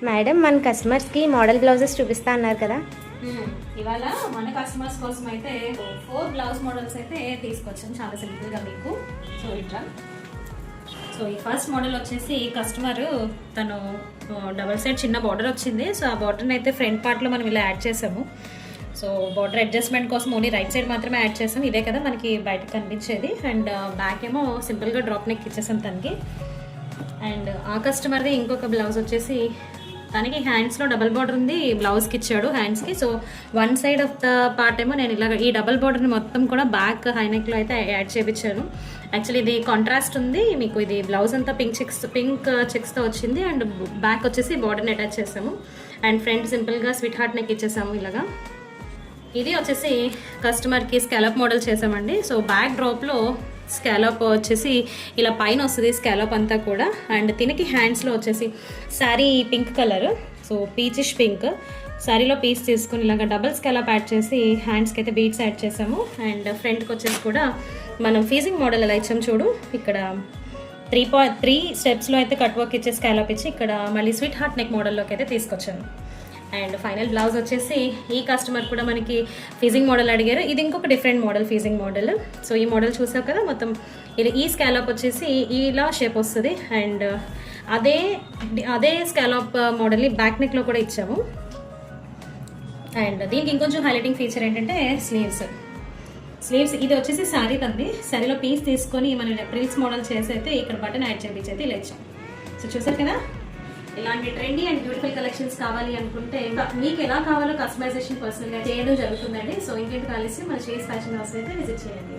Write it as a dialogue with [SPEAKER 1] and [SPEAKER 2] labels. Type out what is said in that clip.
[SPEAKER 1] Madam మన కస్టమర్స్కి model blouses చూపిస్తా అన్నారు కదా.
[SPEAKER 2] ఇవాళ మన కస్టమర్స్ కోసం అయితే 4 బ్లౌజ్ మోడల్స్ అయితే తీసుకొచ్చాను చాలా సింపుల్గా మీకు. సో ఇట్లా సో ఈ ఫస్ట్ మోడల్ వచ్చేసి కస్టమర్ తను డబల్ సైడ్ చిన్న బార్డర్ వచ్చింది. సో ఆ బార్డర్ని అయితే ఫ్రంట్ పార్ట్లో మనం ఇలా యాడ్ చేసాము. సో బార్డర్ అడ్జస్ట్మెంట్ కోసం ఓన్లీ రైట్ సైడ్ మాత్రమే యాడ్ చేసాం. ఇదే కదా మనకి బయటకు కనిపించేది. అండ్ బ్యాక్ ఏమో సింపుల్గా డ్రాప్ నెక్ ఇచ్చేసాం తనకి. అండ్ ఆ కస్టమర్ది ఇంకొక బ్లౌజ్ వచ్చేసి తనకి హ్యాండ్స్లో డబల్ బార్డర్ ఉంది, బ్లౌజ్కి ఇచ్చాడు హ్యాండ్స్కి. So one side of the part ఏమో నేను ఇలాగ ఈ డబల్ బార్డర్ని మొత్తం కూడా బ్యాక్ హైనెక్లో అయితే యాడ్ చేయించాను. యాక్చువల్లీ ఇది కాంట్రాస్ట్ ఉంది మీకు. ఇది బ్లౌజ్ అంతా పింక్ చెక్స్తో వచ్చింది. అండ్ బ్యాక్ వచ్చేసి బార్డర్ని అటాచ్ చేసాము. అండ్ ఫ్రంట్ సింపుల్గా స్వీట్ హార్ట్ నెక్ ఇచ్చేసాము ఇలాగా. ఇది వచ్చేసి కస్టమర్కి స్కాలప్ మోడల్ చేసామండి. సో బ్యాక్ డ్రాప్లో స్కాలప్ వచ్చేసి ఇలా పైన వస్తుంది స్కాలప్ అంతా కూడా. అండ్ తినకి హ్యాండ్స్లో వచ్చేసి sari pink colour, so peachish pink శారీలో పీస్ తీసుకుని ఇలాగ డబుల్ స్కాలప్ యాడ్ చేసి హ్యాండ్స్కి అయితే బీడ్స్ యాడ్ చేసాము. అండ్ ఫ్రంట్కి వచ్చేసి కూడా మనం ఫీజింగ్ మోడల్ ఎలా ఇచ్చాము చూడు. ఇక్కడ 3 స్టెప్స్లో అయితే కట్ వర్క్ ఇచ్చే స్కాలప్ ఇచ్చి ఇక్కడ మళ్ళీ స్వీట్ హార్ట్ నెక్ మోడల్లోకి అయితే తీసుకొచ్చాను. అండ్ ఫైనల్ బ్లౌజ్ వచ్చేసి ఈ కస్టమర్ కూడా మనకి ఫీజింగ్ మోడల్ అడిగారు. ఇది ఇంకొక different model freezing model. So ఈ మోడల్ చూసావు కదా, మొత్తం ఇది ఈ స్కాలప్ వచ్చేసి ఇలా షేప్ వస్తుంది. అండ్ అదే స్కాలప్ మోడల్ని బ్యాక్ నెక్లో కూడా ఇచ్చాము. అండ్ దీనికి ఇంకొంచెం హైలైటింగ్ ఫీచర్ ఏంటంటే స్లీవ్స్ ఇది వచ్చేసి శారీ తంది. శారీలో పీస్ తీసుకొని మనం ప్రిల్స్ మోడల్ చేసి అయితే ఇక్కడ బటన్ యాడ్ చేయించి అయితే ఇలా ఇచ్చాం. సో చూసారు కదా, ఇలాంటి ట్రెండీ అండ్ బ్యూటిఫుల్ కలెక్షన్స్ కావాలి అనుకుంటే మీకు ఎలా కావాలో కస్టమైజేషన్ పర్సనల్గా చేయడం జరుగుతుందండి. సో ఇంకేంటి కలిసి మన చేస్ ఫ్యాషన్ హౌస్ అయితే విజిట్ చేయండి.